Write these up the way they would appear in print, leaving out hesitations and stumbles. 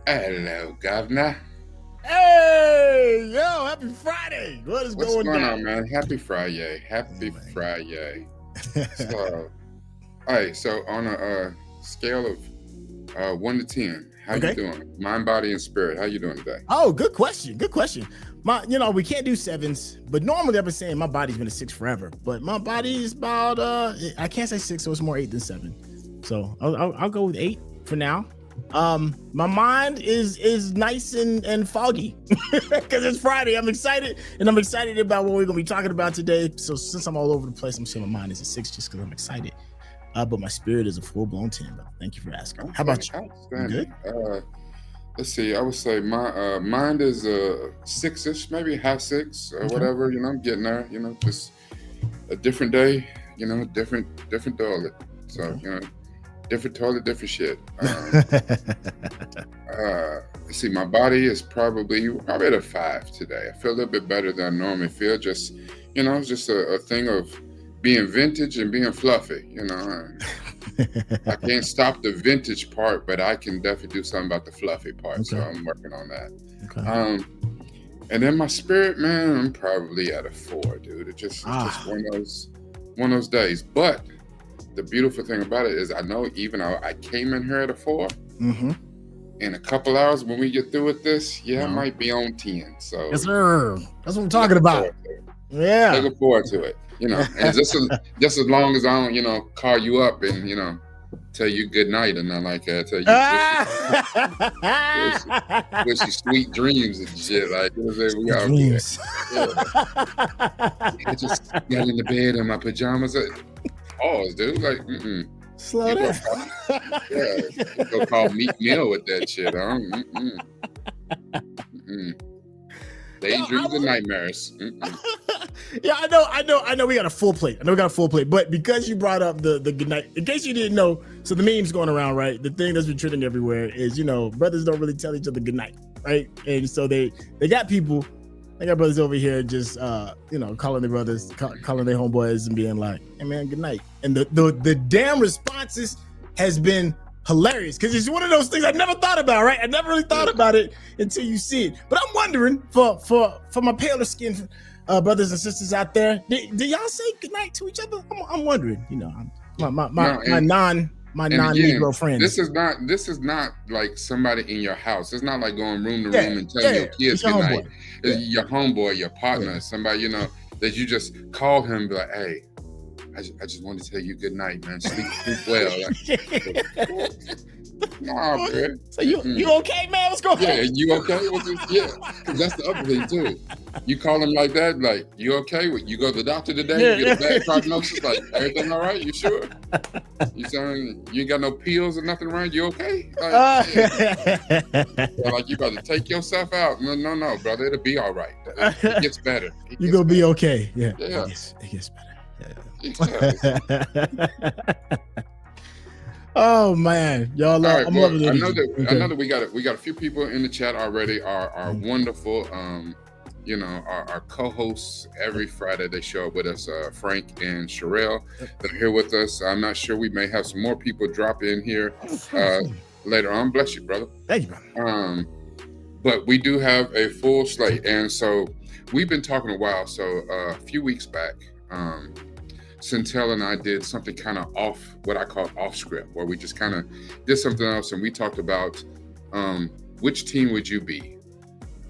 Hello, Governor. Hey, yo, happy Friday. What is What's going going down? on, man? Happy Friday. Happy Oh, man. Friday. So, hey, so on a scale of 1 to 10, how you Okay. doing? Mind, body, and spirit. How you doing today? Oh, good question. Good question. We can't do sevens, but normally I've been saying my body's been a 6 forever, but my body is about, I can't say 6, so it's more 8 than 7. So I'll go with 8 for now. My mind is nice and foggy because it's Friday. I'm excited, and I'm excited about what we're gonna be talking about today. So since I'm all over the place, I'm saying my mind is a 6 just because I'm excited. But my spirit is a full-blown 10. But thank you for asking. Okay, How about you? You good? outstanding. Let's see. I would say my mind is a 6-ish, maybe half 6 or Okay. whatever. I'm getting there. Just a different day. Different toilet. So Okay. different toilet, different shit. Let's see, my body is probably at a 5 today. I feel a little bit better than I normally feel. Just, it's just a thing of being vintage and being fluffy. I can't stop the vintage part, but I can definitely do something about the fluffy part. So Okay. I'm working on that. Okay. And then my spirit, man, I'm probably at a 4, dude. It's just one of those days. But the beautiful thing about it is I know even though I came in here at a 4, Mm-hmm. in a couple hours when we get through with this, I No. might be on 10. So Yes, sir. That's what I'm talking about. Yeah. Looking forward to it. And just as long as I don't, call you up and tell you good night and nothing like that. Tell you wish you sweet dreams and shit. Like we all good. Dreams. I just got in the bed in my pajamas. Pause, dude. Like, Slow you down. you go call Meek Mill with that shit. Daydreams and nightmares. Yeah, I know we got a full plate. But because you brought up the good night, in case you didn't know, so the memes going around, right? The thing that's been trending everywhere is, brothers don't really tell each other good night, right? And so they got brothers over here just calling their brothers, calling their homeboys and being like, "Hey man, good night." And the damn responses has been hilarious because it's one of those things I never thought about, right? I never really thought about it until you see it. But I'm wondering for my paler skinned brothers and sisters out there, do y'all say goodnight to each other? I'm wondering. My non-Negro friends. This is not like somebody in your house. It's not like going room to room and telling your kids good night. It's your homeboy, your partner, somebody that you just call him and be like, "Hey, I just want to tell you good night, man. Sleep well." Like, nah, man. So you okay, man? What's going on? Yeah, you okay? Because that's the other thing too. You call him like that, like, "You okay? You go to the doctor today? You get a bad prognosis? Like, everything all right? You sure? You saying you ain't got no pills or nothing around? You okay? Like you about to take yourself out? No, brother. It'll be all right. It gets better. You gonna be okay? Yeah. Yeah. It gets better. Yeah. Oh man, y'all! All right, I'm loving it. I know that we got a few people in the chat already. Our wonderful, our co-hosts every Friday. They show up with us. Frank and Sherelle, they're here with us. I'm not sure. We may have some more people drop in here later on. Bless you, brother. Thank you, brother. But we do have a full slate, and so we've been talking a while. So a few weeks back, Centel and I did something kind of off, what I call off script, where we just kind of did something else, and we talked about which team would you be?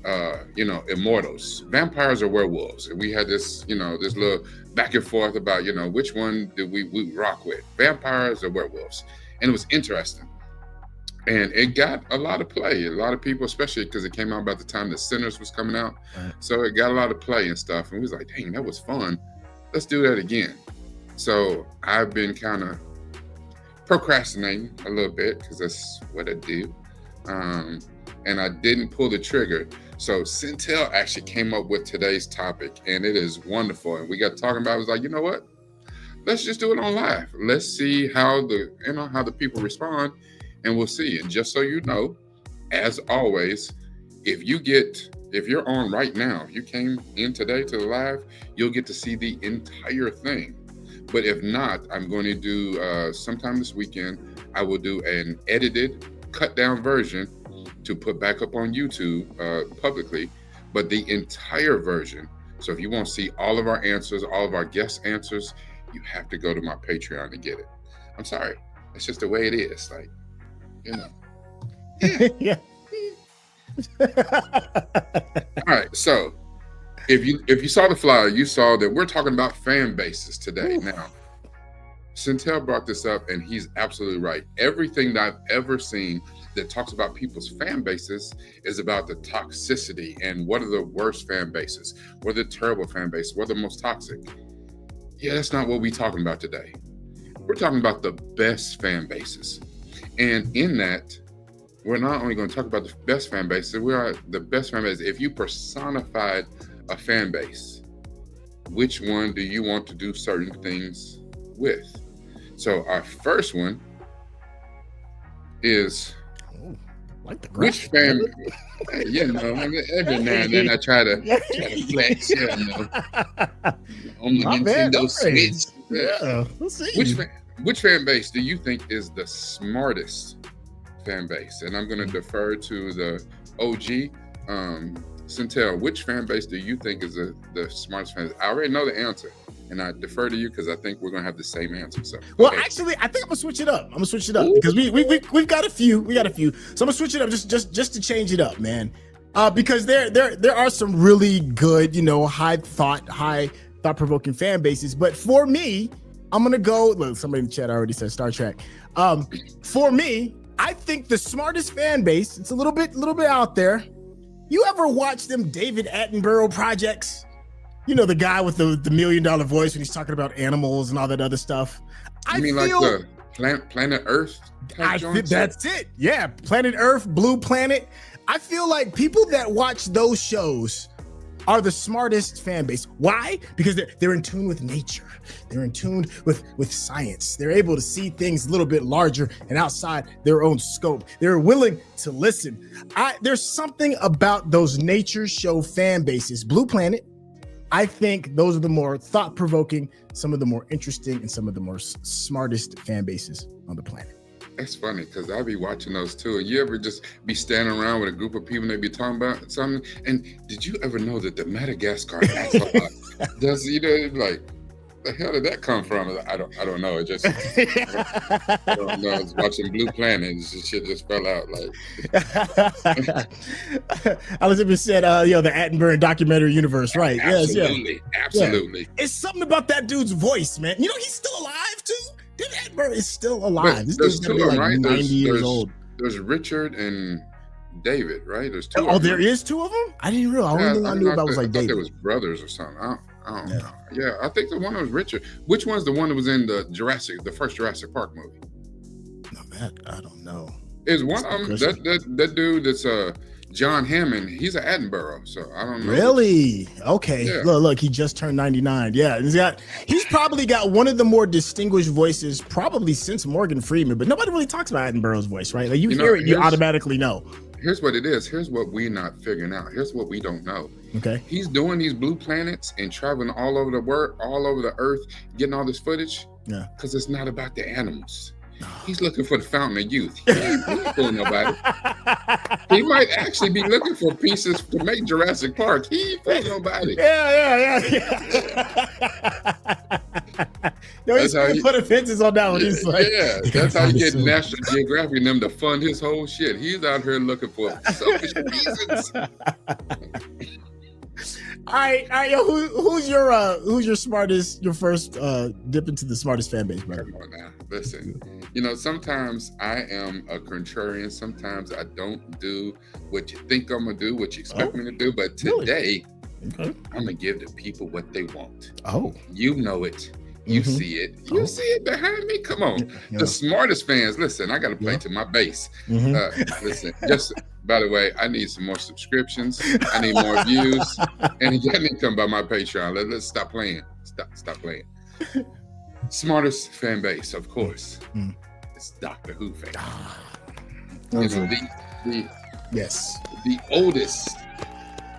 Immortals, vampires, or werewolves? And we had this, this little back and forth about, which one do we rock with, vampires or werewolves? And it was interesting. And it got a lot of play. A lot of people, especially because it came out about the time the Sinners was coming out. Right. So it got a lot of play and stuff. And we was like, dang, that was fun. Let's do that again. So I've been kind of procrastinating a little bit because that's what I do. And I didn't pull the trigger. So Centel actually came up with today's topic, and it is wonderful. And we got talking about it. I was like, you know what? Let's just do it on live. Let's see how the people respond, and we'll see. And just so you know, as always, if you're on right now, if you came in today to the live, you'll get to see the entire thing. But if not, I'm going to do sometime this weekend, I will do an edited, cut down version to put back up on YouTube publicly, but the entire version. So if you want to see all of our answers, all of our guest answers, you have to go to my Patreon to get it. I'm sorry, it's just the way it is. Like, you know. Yeah. All right, so if you saw the flyer, you saw that we're talking about fan bases today. Now, Centel brought this up, and he's absolutely right. Everything that I've ever seen that talks about people's fan bases is about the toxicity and what are the worst fan bases, what are the terrible fan bases, what are the most toxic. Yeah, that's not what we're talking about today. We're talking about the best fan bases. And in that, we're not only going to talk about the best fan bases, we are the best fan base. If you personified a fan base, which one do you want to do certain things with? So our first one is like the which fan? You know, every now and then I try to flex. You know, on the Nintendo Switch. Yeah, let's see. Which fan base do you think is the smartest fan base? And I'm going to defer to the OG. Centel, which fan base do you think is the smartest fan base? I already know the answer, and I defer to you because I think we're going to have the same answer. So, well, actually, I think I'm gonna switch it up. Because we've got a few. So I'm gonna switch it up just to change it up, man. Because there are some really good, high thought provoking fan bases. But for me, I'm gonna go. Look, somebody in the chat already said Star Trek. For me, I think the smartest fan base. It's a little bit out there. You ever watch them David Attenborough projects? You know, the guy with the $1 million voice when he's talking about animals and all that other stuff. Like the Planet Earth type joints? That's it. Yeah, Planet Earth, Blue Planet. I feel like people that watch those shows are the smartest fan base. Why? Because they're in tune with nature. They're in tune with science. They're able to see things a little bit larger and outside their own scope. They're willing to listen. There's something about those nature show fan bases. Blue Planet, I think those are the more thought-provoking, some of the more interesting, and some of the more smartest fan bases on the planet. It's funny because I'll be watching those too. And you ever just be standing around with a group of people and they be talking about something? And did you ever know that the Madagascar axolotl does, like, the hell did that come from? I don't know. It just, I don't know. I was watching Blue Planet and shit just fell out. Like, Elizabeth said, the Attenborough documentary universe, right? Absolutely. Yes, Absolutely. Yeah. It's something about that dude's voice, man. You know, he's still alive too. David Attenborough is still alive. This dude's gonna be like right? 90 years old. There's Richard and David, right? There's two. Oh, there is two of them? I didn't realize. The only thing I knew about was like David. There was brothers or something. I don't know. Yeah, I think the one was Richard. Which one's the one that was in the first Jurassic Park movie? No, that I don't know. Is one of them that dude that's John Hammond? He's an Attenborough, so I don't know. Really? Okay. Yeah. Look, he just turned 99. Yeah, he's probably got one of the more distinguished voices probably since Morgan Freeman, but nobody really talks about Attenborough's voice, right? Like you hear it, you automatically know. Here's what it is. Here's what we're not figuring out. Here's what we don't know. Okay. He's doing these blue planets and traveling all over the world, all over the earth, getting all this footage. Yeah. Because it's not about the animals. He's looking for the fountain of youth. He ain't looking for nobody. He might actually be looking for pieces to make Jurassic Park. He ain't for nobody. Yeah. He's putting fences on that one. He's like, that's how you get National Geographic and them to fund his whole shit. He's out here looking for selfish reasons. All right, yo, who's your smartest, your first dip into the smartest fan base, brother? Come on now, listen. Sometimes I am a contrarian. Sometimes I don't do what you think I'm gonna do, what you expect me to do. But today, I'm gonna give the people what they want. Oh, you know it. You see it. You see it behind me. Come on, the smartest fans. Listen, I got to play to my base. Listen, just. By the way, I need some more subscriptions. I need more views. And you need to come by my Patreon. Let's stop playing. Stop playing. Smartest fan base, of course. It's Doctor Who fans. The oldest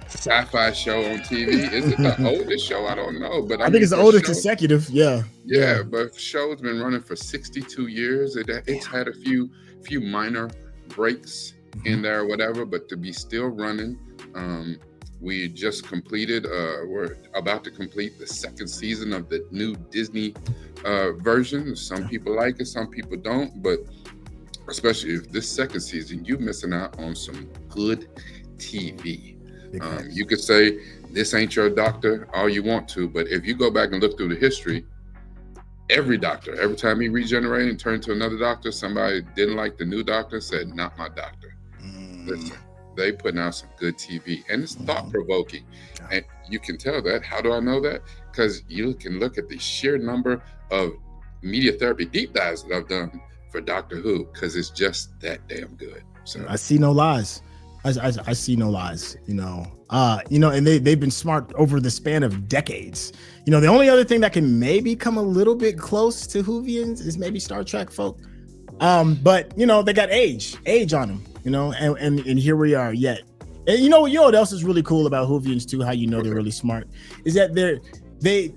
sci-fi show on TV. Is it the oldest show? I don't know. But I think it's the oldest consecutive. Yeah, but show's been running for 62 years. It's had a few minor breaks. in there or whatever, but to be still running. We just completed, we're about to complete the second season of the new Disney version. Some people like it, some people don't, but especially if this second season, you're missing out on some good TV. You could say this ain't your doctor all you want to, but if you go back and look through the history, every doctor, every time he regenerated and turned to another doctor, somebody didn't like the new doctor, said, not my doctor. Listen, they putting out some good TV, and it's thought-provoking. And you can tell that. How do I know that? Because you can look at the sheer number of media therapy deep dives that I've done for Doctor Who, because it's just that damn good. So I see no lies. I see no lies, and they've been smart over the span of decades. The only other thing that can maybe come a little bit close to Whovians is maybe Star Trek folk. But they got age on them, and here we are yet. And you know what else is really cool about Whovians too, how they're really smart, is that they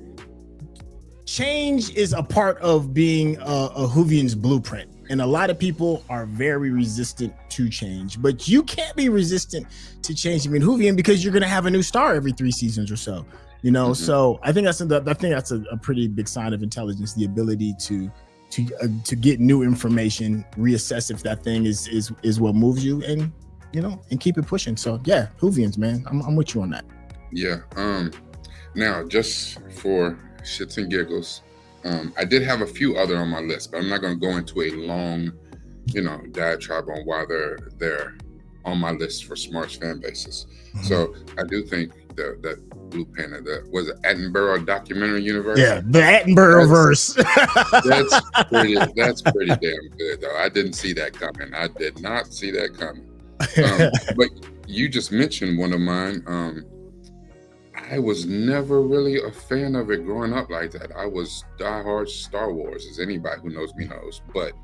change is a part of being a Whovian's blueprint. And a lot of people are very resistant to change, but you can't be resistant to change in Whovian because you're going to have a new star every 3 seasons or so, So I think that's a pretty big sign of intelligence, the ability to get new information, reassess if that thing is what moves you, and keep it pushing. So yeah, Whovians, man, I'm with you on that. Yeah. Now, just for shits and giggles, I did have a few other on my list, but I'm not going to go into a long, diatribe on why they're on my list for Smart's fan bases. So I do think that Blue Panda, was it Attenborough documentary universe? Yeah, the Attenborough verse. That's pretty damn good, though. I didn't see that coming. I did not see that coming. But you just mentioned one of mine. I was never really a fan of it growing up like that. I was diehard Star Wars, as anybody who knows me knows. But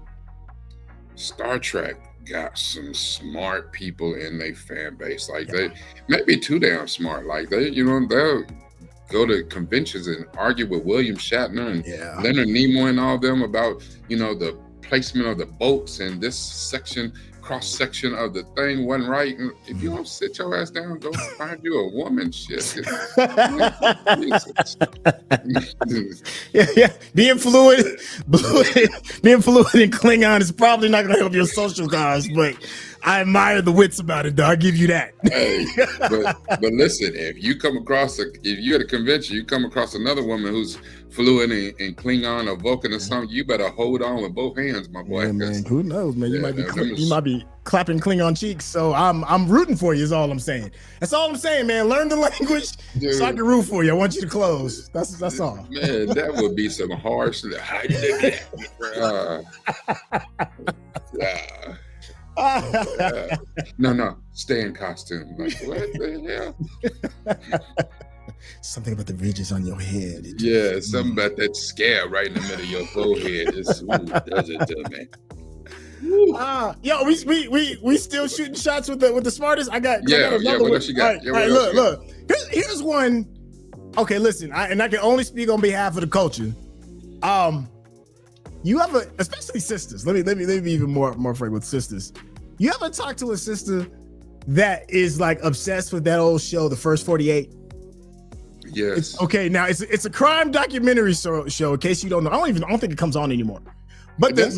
Star Trek got some smart people in their fan base. They maybe too damn smart. They'll go to conventions and argue with William Shatner and Leonard Nimoy and all of them about, the placement of the boats and this cross section of the thing wasn't right. And if you don't sit your ass down, go find you a woman. Shit. Yeah. Being fluid in Klingon is probably not going to help your social cause, but I admire the wits about it, though. I'll give you that. Hey, but listen, if you're at a convention, you come across another woman who's fluent in Klingon or Vulcan or something, you better hold on with both hands, my boy. Yeah, man. Who knows, man? You might be clapping Klingon cheeks. So I'm rooting for you. Is all I'm saying. That's all I'm saying, man. Learn the language so I can root for you. I want you to close. That's all. Man, that would be some harsh. No, stay in costume. Like, what the hell? Something about the ridges on your head. Something about that scare right in the middle of your forehead. Does it to me. We still shooting shots with the smartest. I got what else you got? All right, look. Here's one. Okay, listen, I can only speak on behalf of the culture. You ever, especially sisters, let me be even more frank with sisters. You ever talk to a sister that is like obsessed with that old show, The First 48? Yes. Now it's a crime documentary show. In case you don't know, I don't think it comes on anymore. But I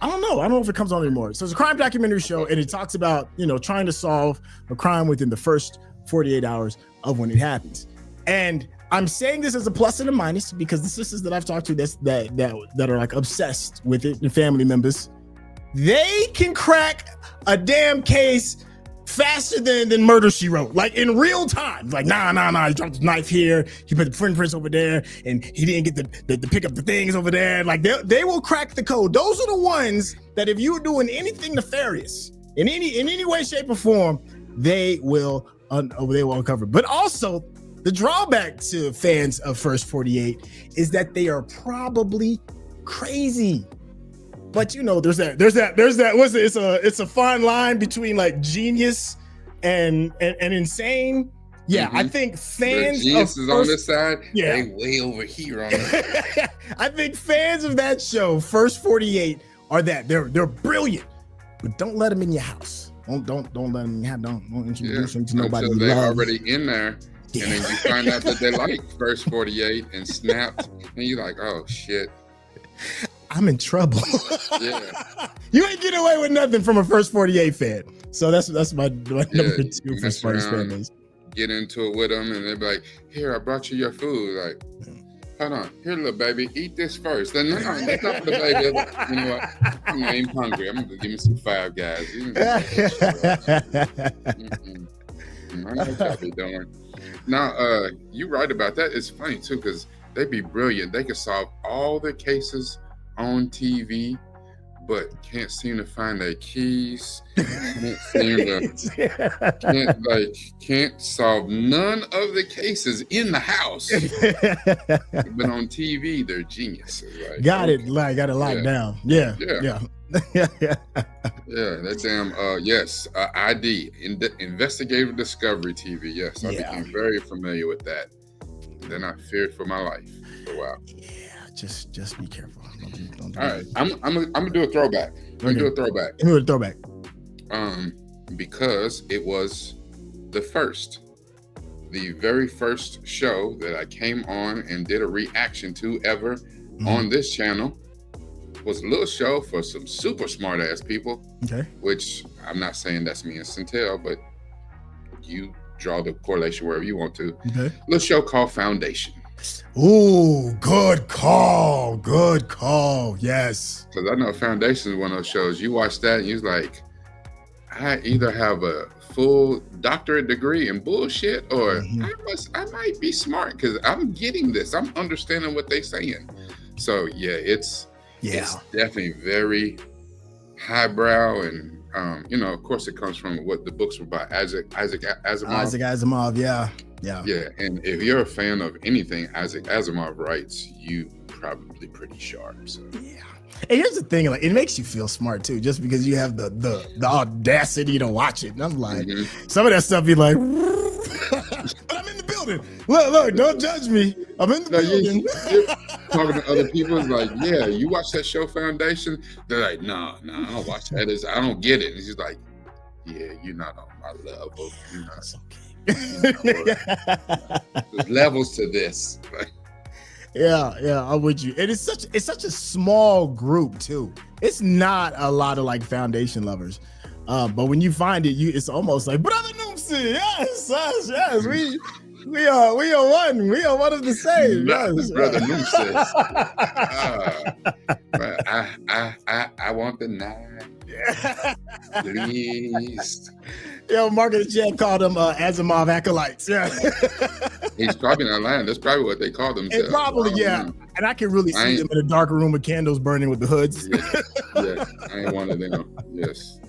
don't know if it comes on anymore. So it's a crime documentary show, and it talks about trying to solve a crime within the first 48 hours of when it happens. And I'm saying this as a plus and a minus because the sisters that I've talked to that are like obsessed with it, and family members, they can crack a damn case faster than Murder, She Wrote, like in real time. Like, nah, he dropped the knife here, he put the fingerprints over there, and he didn't get the pick up the things over there. Like they will crack the code. Those are the ones that if you're doing anything nefarious in any way, shape, or form, they will uncover. But also, the drawback to fans of First 48 is that they are probably crazy. But there's that. It's a fine line between like genius and insane. Yeah, I think fans the genius is on this side. Yeah, they way over here on that. I think fans of that show, First 48, are that they're brilliant, but don't let them in your house. Don't let them have don't introduce them to nobody until you they're love. already in there. And then you find out that they like First 48 and Snapped, and you're like, oh shit, I'm in trouble. Yeah. You ain't getting away with nothing from a First 48 fan. So that's my number 2 for smartest fan base. Get into it with them, and they're like, here, I brought you your food. Like, hold on, here, little baby, eat this first. Then no, that's not for the baby. Like, you know what? I'm not even hungry. I'm gonna give me some Five Guys. I know what y'all be doing. Now, you're right about that. It's funny too, because they be brilliant. They can solve all the cases on TV, but can't seem to find their keys. Can't solve none of the cases in the house. But on TV, they're geniuses. Like, got it locked down. Yeah. That damn ID, Investigative Discovery TV. Yes, I became very familiar with that. Then I feared for my life for a while. Yeah, just be careful. Don't do All right, I'm gonna do a throwback. Do a throwback. Because it was the very first show that I came on and did a reaction to ever on this channel. Was a little show for some super smart ass people. Okay. Which I'm not saying that's me and Centel, but you draw the correlation wherever you want to. Okay. Little show called Foundation. Ooh, good call. Yes. Because I know Foundation is one of those shows. You watch that and you're like, I either have a full doctorate degree in bullshit, or I might be smart because I'm getting this. I'm understanding what they're saying. So yeah, it's definitely very highbrow, and of course, it comes from what the books were by Isaac Asimov. Isaac Asimov, yeah. And if you're a fan of anything Isaac Asimov writes, you probably pretty sharp. So. Yeah. And here's the thing, like, it makes you feel smart too, just because you have the audacity to watch it. And I'm like, some of that stuff be like, but I'm in the building. Look, don't judge me. I'm in the building. You're talking to other people, it's like, yeah, you watch that show Foundation? They're like, no, I don't watch that. I don't get it. And he's like, yeah, you're not on my level. You're not. There's levels to this. Yeah, I'm with you. And it's such a small group too. It's not a lot of like Foundation lovers. But when you find it, it's almost like, brother Noopsy, yes, we are one. We are one of the same. Yes, brother Noopsy. I want the 9. Please. Yo, Mark in the chat called them Asimov acolytes. Yeah. He's probably not lying. That's probably what they call themselves. It probably, yeah. And I can really see them in a dark room with candles burning with the hoods. Yeah, I ain't one of them. Yes.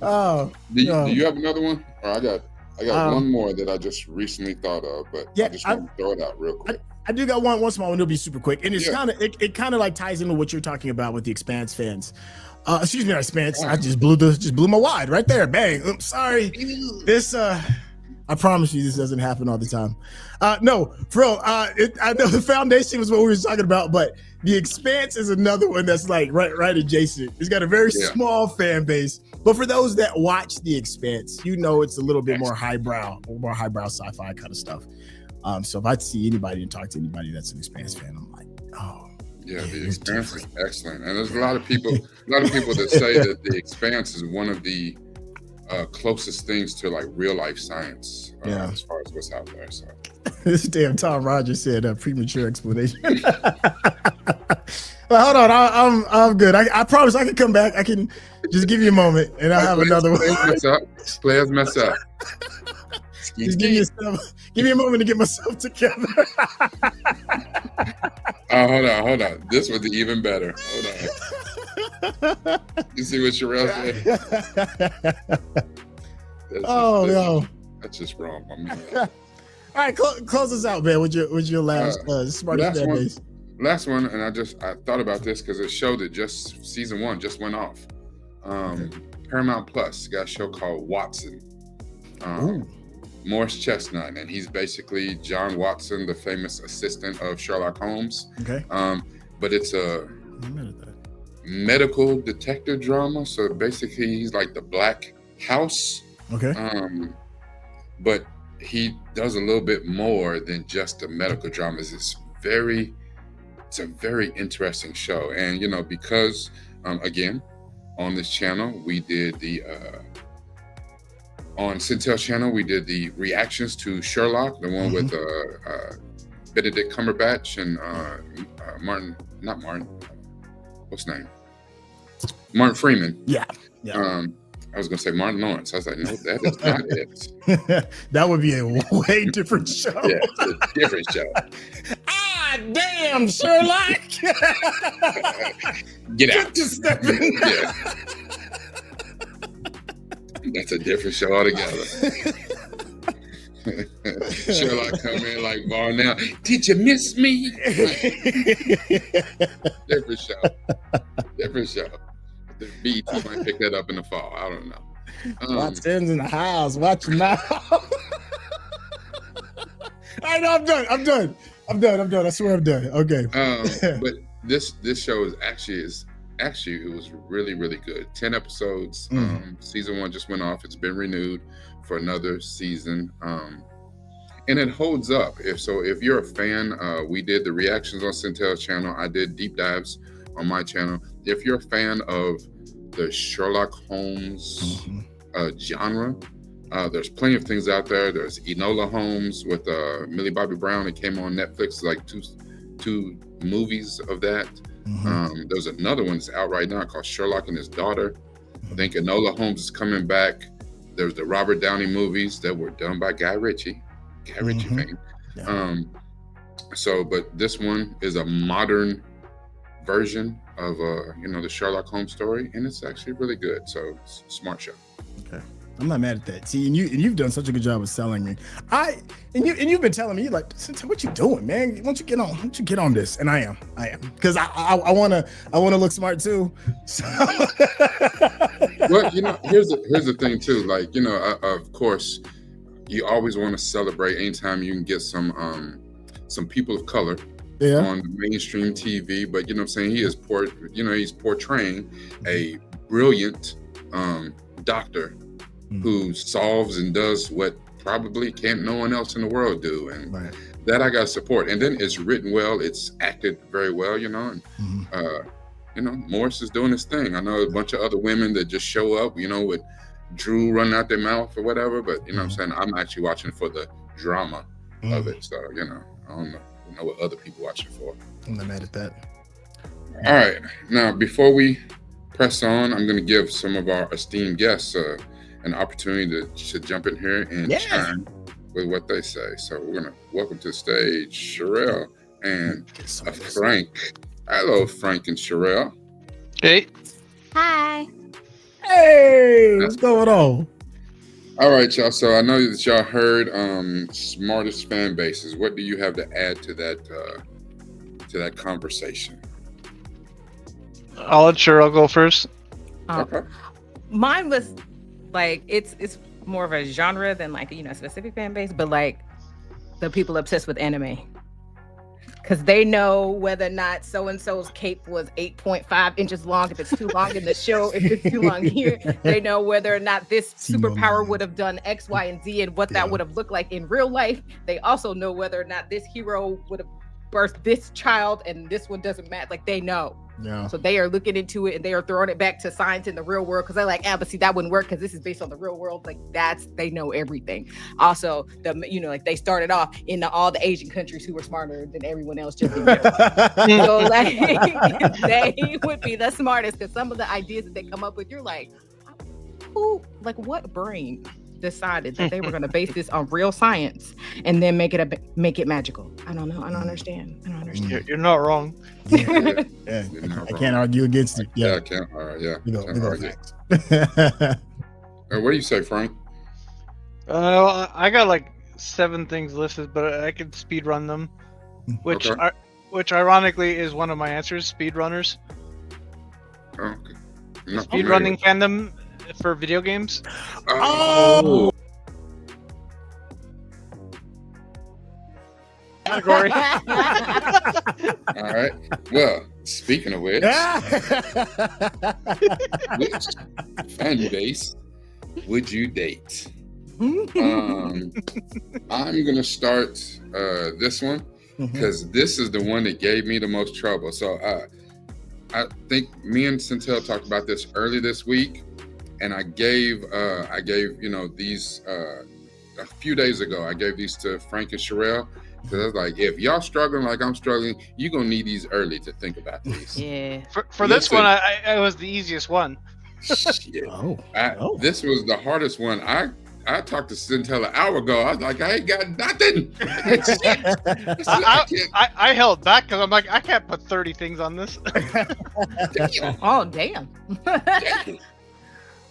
Oh. Do you have another one? Or I got one more that I just recently thought of, but I just want to throw it out real quick. I do got one small one. It'll be super quick, and it's kind of like ties into what you're talking about with the Expanse fans. Excuse me, Expanse. I just blew my wide right there. Bang. Oops, sorry. This I promise you this doesn't happen all the time. No, for real. I know the Foundation was what we were talking about, but the Expanse is another one that's like right adjacent. It's got a very small fan base, but for those that watch the Expanse, it's a little bit more highbrow sci-fi kind of stuff. So if I see anybody and talk to anybody that's an Expanse fan, I'm like, oh. Yeah, the Expanse is excellent, and there's a lot of people that say that the Expanse is one of the closest things to like real life science as far as what's out there. So this damn Tom Rogers said a premature explanation. Well, hold on, I'm good. I promise I can come back. I can just give you a moment, and I'll have another one. Players mess up. Just give me a moment to get myself together. Hold on. This would be even better. Hold on. You see what Sherelle said? No. That's just wrong, my man. All right, close us out, man. With your last smartest fan base. Last one, and I thought about this because it showed that season 1 just went off. Paramount Plus got a show called Watson. Morris Chestnut, and he's basically John Watson, the famous assistant of Sherlock Holmes. Okay. But it's a medical detective drama. So basically, he's like the black House. Okay. But he does a little bit more than just the medical dramas. It's a very interesting show. And, because, again, on this channel, we did on Centel channel, we did the reactions to Sherlock, the one with Benedict Cumberbatch and what's his name? Martin Freeman. Yeah. I was going to say Martin Lawrence. I was like, no, that is not it. That would be a way different show. Yeah, it's a different show. Damn, Sherlock. Get out. Yeah. That's a different show altogether. Sherlock come in like Varnell. Did you miss me? Different show. The BET might pick that up in the fall. I don't know. Watson's in the house. Watch your mouth. I know. I'm done. I swear I'm done. Okay. But this show is actually it was really, really good. 10 episodes. Season 1 just went off. It's been renewed for another season. And it holds up. If you're a fan, we did the reactions on Centel's channel. I did deep dives on my channel. If you're a fan of the Sherlock Holmes genre, there's plenty of things out there. There's Enola Holmes with Millie Bobby Brown. It came on Netflix, like two movies of that. There's another one that's out right now called Sherlock and His Daughter. I think Enola Holmes is coming back. There's the Robert Downey movies that were done by Guy Ritchie fame. Yeah. But this one is a modern version of the Sherlock Holmes story, and it's actually really good. So it's a smart show. Okay. I'm not mad at that. See, and you've done such a good job of selling me. You've been telling me, you're like, what you doing, man? Why don't you get on this? And I am because I wanna look smart too. So. Well, here's the thing too. Like, of course, you always want to celebrate anytime you can get some people of color on the mainstream TV. But you know what I'm saying, he's portraying a brilliant doctor who solves and does what probably can't no one else in the world do, and that I gotta support. And then it's written well, it's acted very well, and Morris is doing his thing. I know a bunch of other women that just show up, with Drew running out their mouth or whatever, but you know what I'm saying, I'm actually watching for the drama of it. So I don't know what other people watch it for. I'm not mad at that. All right, now before we press on, I'm going to give some of our esteemed guests an opportunity to jump in here and chime with what they say. So we're going to welcome to the stage Sherelle and Frank. Hello, Frank and Sherelle. Hey. Hi. Hey, what's going on? All right, y'all. So I know that y'all heard smartest fan bases. What do you have to add to that conversation? I'll let Cheryl go first. Okay. Mine was like it's more of a genre than like a specific fan base, but like the people obsessed with anime. Because they know whether or not so-and-so's cape was 8.5 inches long, if it's too long in the show, if it's too long here. They know whether or not this superpower would have done X, Y, and Z and what that would have looked like in real life. They also know whether or not this hero would have birthed this child and this one doesn't match. Like, they know. Yeah. So they are looking into it and they are throwing it back to science in the real world because they're like, but see, that wouldn't work because this is based on the real world. Like, they know everything. Also, like they started off in all the Asian countries who were smarter than everyone else. Just in so like they would be the smartest because some of the ideas that they come up with, you're like, what brain decided that they were going to base this on real science and then make it magical? I don't know. I don't understand. You're not wrong. Yeah. I can't argue against it. Yeah, I can't. All right, yeah. Can't argue. What do you say, Frank? I got like 7 things listed, but I could speed run them, which ironically is one of my answers. Speedrunners. Okay. Speedrunning fandom for video games. Oh. Category. All right. Well, speaking of which fan base would you date? I'm gonna start this one because this is the one that gave me the most trouble. So I think me and Centel talked about this early this week, and I gave these a few days ago. I gave these to Frank and Sherelle because I was like, if y'all struggling like I'm struggling, you're gonna need these early to think about these. Yeah. For this one, I was the easiest one. Shit. This was the hardest one. I talked to Centel an hour ago. I was like, I ain't got nothing. I held back because I'm like, I can't put 30 things on this. Damn. Oh, damn. Damn.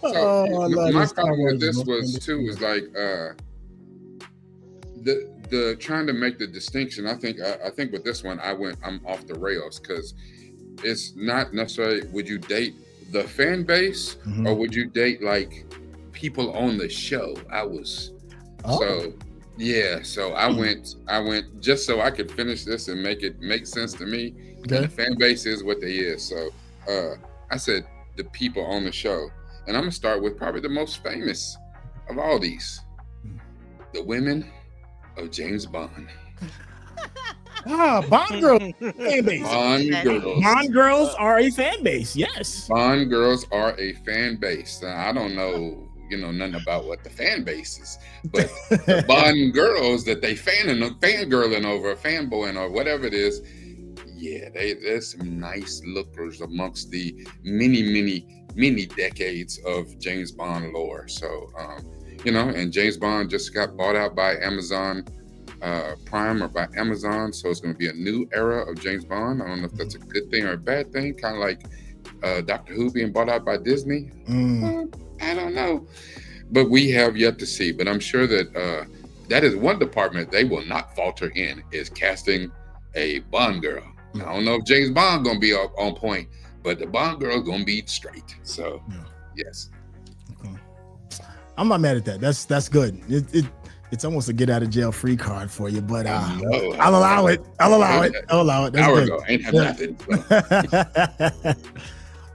So my problem with this was like the trying to make the distinction. I think with this one I'm off the rails because it's not necessarily would you date the fan base or would you date like people on the show. So I went just so I could finish this and make it make sense to me. Okay. And the fan base is what they is. So I said the people on the show. And I'm gonna start with probably the most famous of all these. The women of James Bond. Bond girls fan base. Bond girls are a fan base. Yes. Bond girls are a fan base. Now, I don't know, nothing about what the fan base is, but the Bond girls that they fangirling over, fanboying or whatever it is, yeah, there's some nice lookers amongst the many decades of James Bond lore. So, and James Bond just got bought out by Amazon Prime or by Amazon. So it's going to be a new era of James Bond. I don't know if that's a good thing or a bad thing. Kind of like Doctor Who being bought out by Disney. I don't know. But we have yet to see. But I'm sure that that is one department they will not falter in is casting a Bond girl. I don't know if James Bond going to be on point, but the Bond girl going to be straight. So, yes. Okay. I'm not mad at that. That's good. It's almost a get out of jail free card for you, but I'll allow it. I'll allow it. That's hour good. ago, ain't have nothing.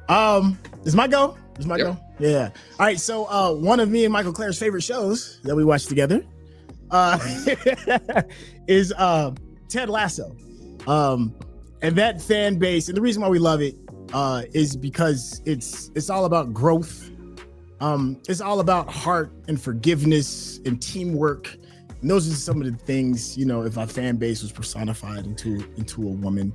So. Is my go? Go? Yeah. All right. So one of me and Michael Claire's favorite shows that we watch together is Ted Lasso. And that fan base, and the reason why we love it is because it's all about growth. It's all about heart and forgiveness and teamwork. And those are some of the things, if our fan base was personified into a woman,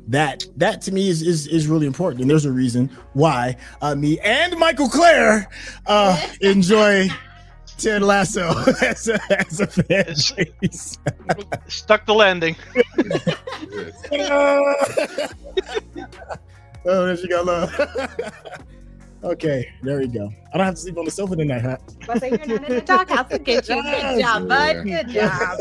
that to me is really important. And there's a reason why me and Michael Claire enjoy Ted Lasso as a fan base. Stuck the landing. Oh, there she go, love. Okay, there we go. I don't have to sleep on the sofa tonight, huh? I say you're not in the doghouse. Look at you. Good job, bud. Good job.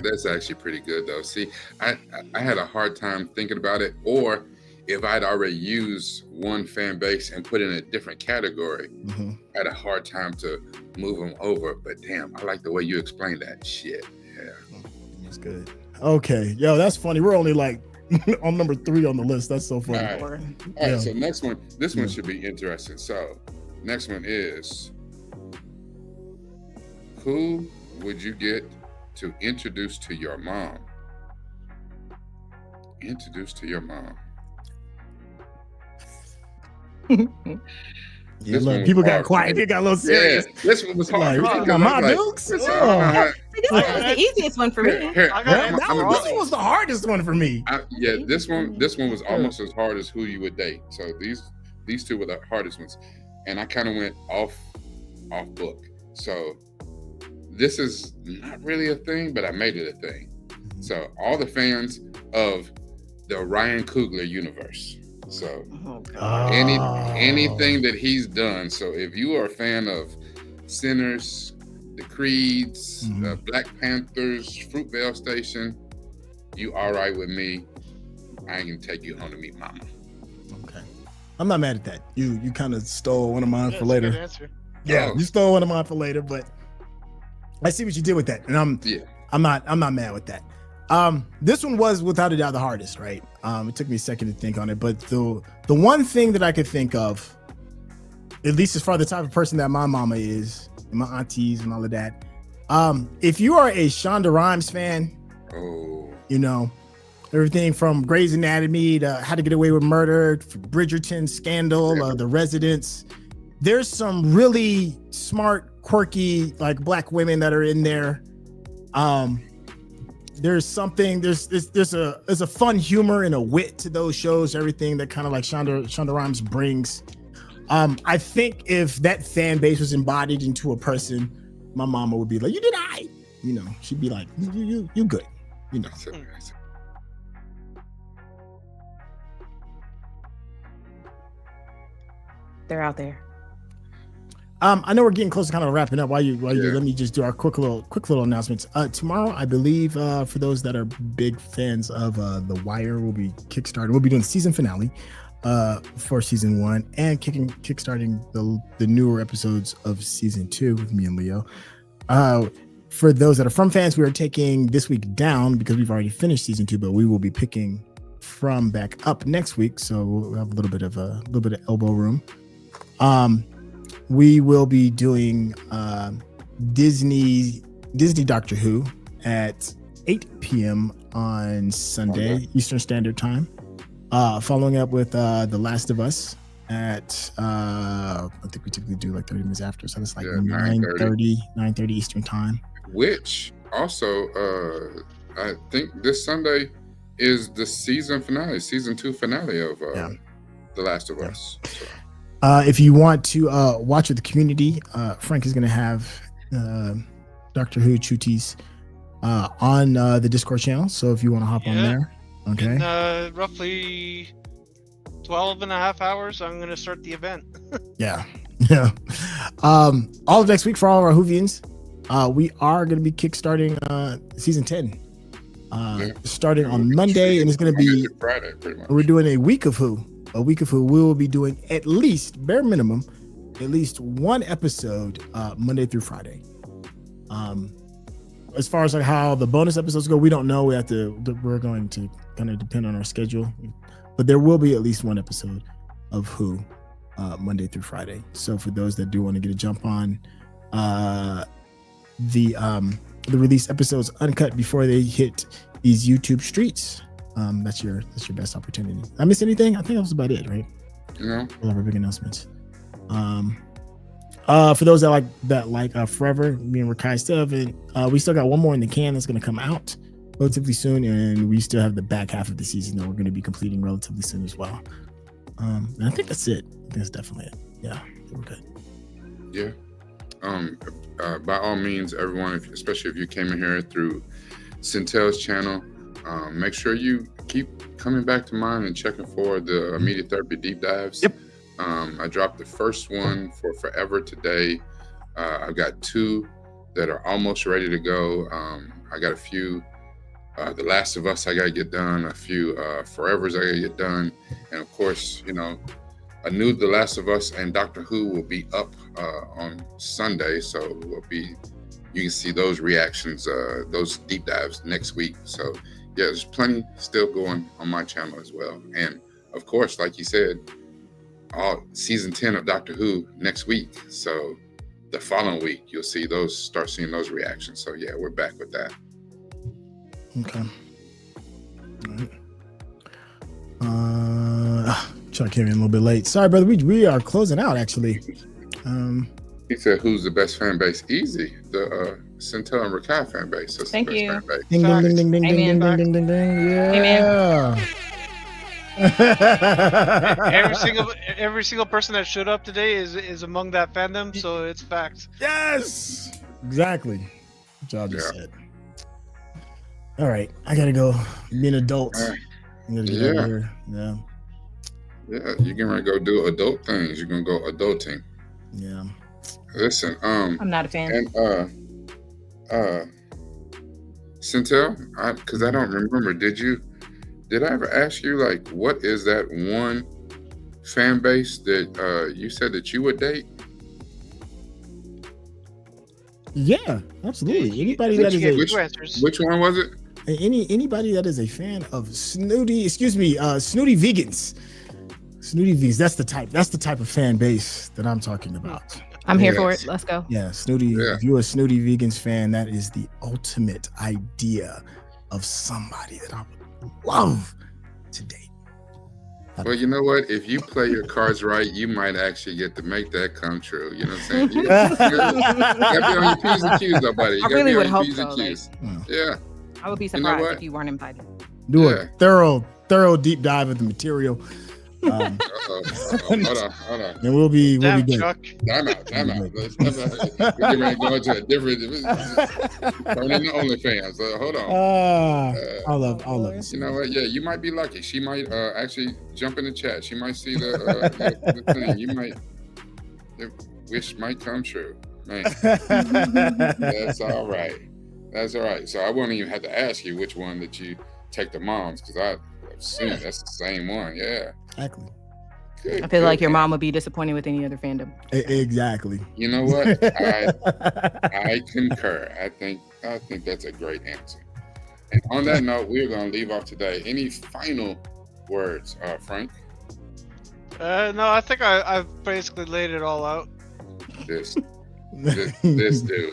That's actually pretty good, though. See, I had a hard time thinking about it, or if I'd already used one fan base and put in a different category, I had a hard time to move them over. But damn, I like the way you explained that shit. Yeah, that's good. Okay, yo, that's funny. We're only like on number 3 on the list. That's so funny. All right. So next one, this one should be interesting. So next one is, who would you get to introduce to your mom? Introduce to your mom. Yeah, look, people got quiet. It got a little serious. Yeah, this one was hard. My Dukes? This was the easiest one for me. This was the hardest one for me. This one was almost as hard as who you would date. So these two were the hardest ones, and I kind of went off book. So this is not really a thing, but I made it a thing. So all the fans of the Ryan Coogler universe. So anything that he's done. So if you are a fan of Sinners, the Creeds, the Black Panthers, Fruitvale Station, you all right with me. I ain't gonna take you home to meet mama. Okay. I'm not mad at that. You kind of stole one of mine for later. Good answer. Yeah, you stole one of mine for later, but I see what you did with that. And I'm not mad with that. This one was without a doubt the hardest, right? It took me a second to think on it, but the one thing that I could think of at least as far the type of person that my mama is, and my aunties and all of that. If you are a Shonda Rhimes fan, you know, everything from Grey's Anatomy to How to Get Away with Murder, Bridgerton, Scandal, The Residents. There's some really smart, quirky, like black women that are in there. There's a fun humor and a wit to those shows. Everything that kind of like Shonda Rhimes brings. I think if that fan base was embodied into a person, my mama would be like, "You did I?" You know, she'd be like, "You good?" You know. They're out there. I know we're getting close to kind of wrapping up. While you let me just do our quick little announcements. Tomorrow, I believe, for those that are big fans of The Wire, we'll be kickstarting. We'll be doing the season finale for season 1 and kickstarting the newer episodes of season 2 with me and Leo. For those that are From fans, we are taking this week down because we've already finished season 2, but we will be picking From back up next week, so we'll have a little bit of elbow room. We will be doing Disney Doctor Who at 8 p.m. on Sunday Eastern Standard Time. Following up with The Last of Us at I think we typically do like 30 minutes after, so it's like 9:30 Eastern Time. Which also I think this Sunday is the season 2 finale of The Last of Us. So. If you want to watch with the community, Frank is going to have Doctor Who Chutis on the Discord channel. So if you want to hop on there, okay. In roughly 12 and a half hours, I'm going to start the event. Yeah. All of next week for all of our Whovians, we are going to be kickstarting season 10. Starting on Monday, and it's going to be Friday, pretty much. We're doing a week of Who. We will be doing at least, bare minimum, at least one episode Monday through Friday. As far as like how the bonus episodes go, we don't know. We're going to kind of depend on our schedule, but there will be at least one episode of Who Monday through Friday. So for those that do want to get a jump on the release episodes uncut before they hit these YouTube streets, that's your best opportunity. I missed anything? I think that was about it, right? No. All of our big announcements. For those that like Forever, me and Rakai stuff, and we still got one more in the can that's going to come out relatively soon, and we still have the back half of the season that we're going to be completing relatively soon as well. And I think that's it. I think that's definitely it. Yeah, we're good. Yeah. By all means, everyone, especially if you came in here through Centel's channel, make sure you keep coming back to mine and checking for the media therapy deep dives. Yep. I dropped the first one for Forever today. I've got 2 that are almost ready to go. I got a few The Last of Us I got to get done, a few Forevers I got to get done. And of course, a new The Last of Us and Doctor Who will be up on Sunday. So you can see those reactions, those deep dives next week. So yeah, there's plenty still going on my channel as well. And of course, like you said, all season 10 of Doctor Who next week. So the following week, you'll start seeing those reactions. So yeah, we're back with that. Okay. All right. Chuck came in a little bit late. Sorry, brother. We are closing out actually. He said, "Who's the best fan base?" Easy. The Centel and Rakai fan base. That's Thank the best you. fan base. Ding ding ding ding ding ding ding ding ding ding. Yeah. Every single person that showed up today is among that fandom, so it's facts. Yes. Exactly. What y'all just said. All right, I gotta go. Be an adult. I gotta get out of here. Yeah. Yeah, you're gonna go do adult things. You're gonna go adulting. Yeah. Listen, I'm not a fan. And Centel, because I don't remember, did I ever ask you, like, what is that one fan base that you said that you would date? Yeah, absolutely. Anybody that is which one was it? Anybody that is a fan of snooty vegans. Snooty V's. That's the type of fan base that I'm talking about. I'm here for it. Let's go. Yeah, Snooty. Yeah. If you're a Snooty Vegans fan, that is the ultimate idea of somebody that I would love to date. Well, you know what? If you play your cards right, you might actually get to make that come true. You know what I'm saying? You gotta be on your P's and Q's, though, buddy. You I gotta really be would on your hope P's and so. Q's. Like, Yeah. I would be You know surprised what? if you weren't invited. Do Yeah. a thorough deep dive of the material. Hold on. And we'll be Damn, good. Chuck. Time out. We're getting ready to go into a different. Turn into OnlyFans. Hold on. I love this. You know what? Yeah, you might be lucky. She might actually jump in the chat. She might see the thing. You might. Your wish might come true. Man, that's all right. That's all right. So I won't even have to ask you which one that you take the moms, because I assume that's the same one. Yeah. Exactly. Good, I feel like your good. mom would be disappointed with any other fandom. Exactly. You know what? I concur. I think that's a great answer. And on that note, we're going to leave off today. Any final words, Frank? No, I think I've basically laid it all out. This dude.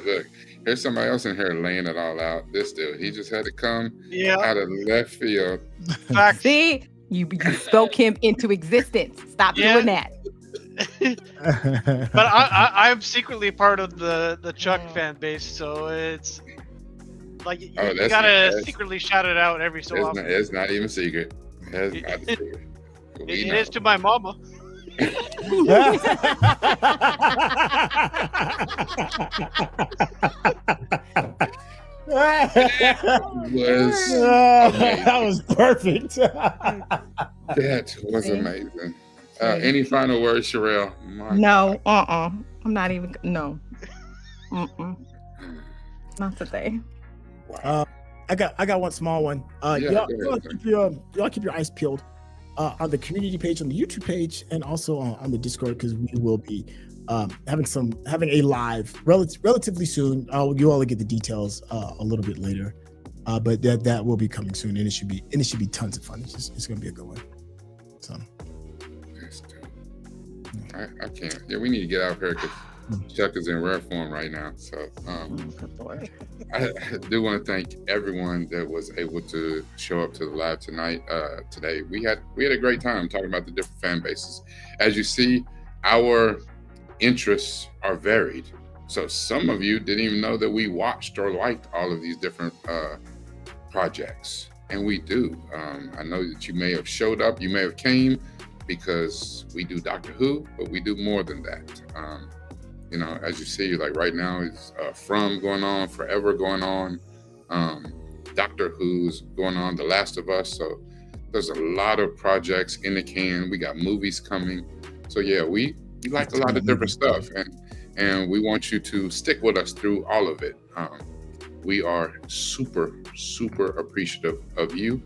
Look, here's somebody else in here laying it all out. This dude, he just had to come out of left field. Facts. See, you spoke him into existence. Stop doing that. But I'm secretly part of the Chuck fan base, so it's like you gotta secretly shout it out every so often. It's not even secret. It's not a secret. It is to my mama. That was perfect. That was amazing. Any final words, Sherelle? No, I'm not even. No, not today. Wow. I got one small one. Y'all keep your eyes peeled on the community page, on the YouTube page, and also on the Discord, because we will be having a live relatively soon. You all will get the details a little bit later, but that will be coming soon, and it should be tons of fun. It's gonna be a good one. So I can't. Yeah, we need to get out of here because Chuck is in rare form right now. So I do want to thank everyone that was able to show up to the live today. We had a great time talking about the different fan bases. As you see, our interests are varied. So some of you didn't even know that we watched or liked all of these different projects, and we do. I know that you may have showed up, you may have came because we do Doctor Who, but we do more than that. As you see, like right now is From going on, Forever going on, Doctor Who's going on, The Last of Us. So there's a lot of projects in the can. We got movies coming. So yeah, we like a lot of different stuff, and we want you to stick with us through all of it. We are super, super appreciative of you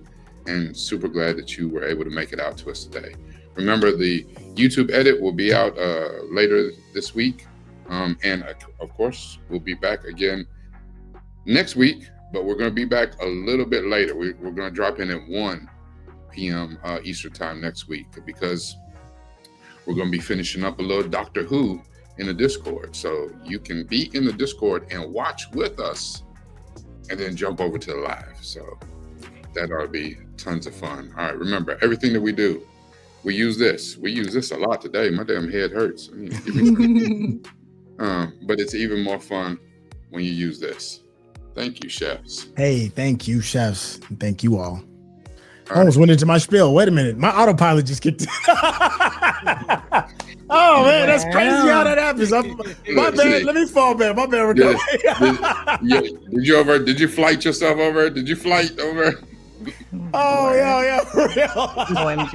and super glad that you were able to make it out to us today. Remember, the YouTube edit will be out later this week. And of course, we'll be back again next week, but we're going to be back a little bit later. We're going to drop in at 1 p.m. Eastern time next week, because we're going to be finishing up a little Doctor Who in the Discord. So you can be in the Discord and watch with us and then jump over to the live. So that ought to be tons of fun. All right, remember, everything that we do, we use this. We use this a lot today. My damn head hurts. But it's even more fun when you use this. Thank you, chefs. Hey, thank you, chefs. And thank you all. I almost went into my spiel. Wait a minute. My autopilot just kicked in. Oh, man, that's crazy how that happens. My bad. Let me fall back. My bad. Did you flight yourself over? Did you flight over? Oh, yeah, for real. OMG.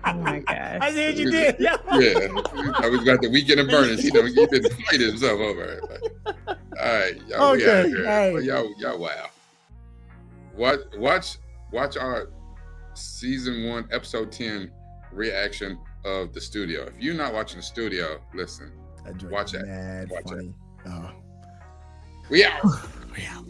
Oh, my gosh. I see what you did. Yeah. I was got the weekend of burners. He didn't flight himself over. All right. Y'all, okay. We out here. All right. Y'all, wow. Watch our season 1, episode 10 reaction of the studio. If you're not watching the studio, listen. Watch it. Watch it. We out. We out.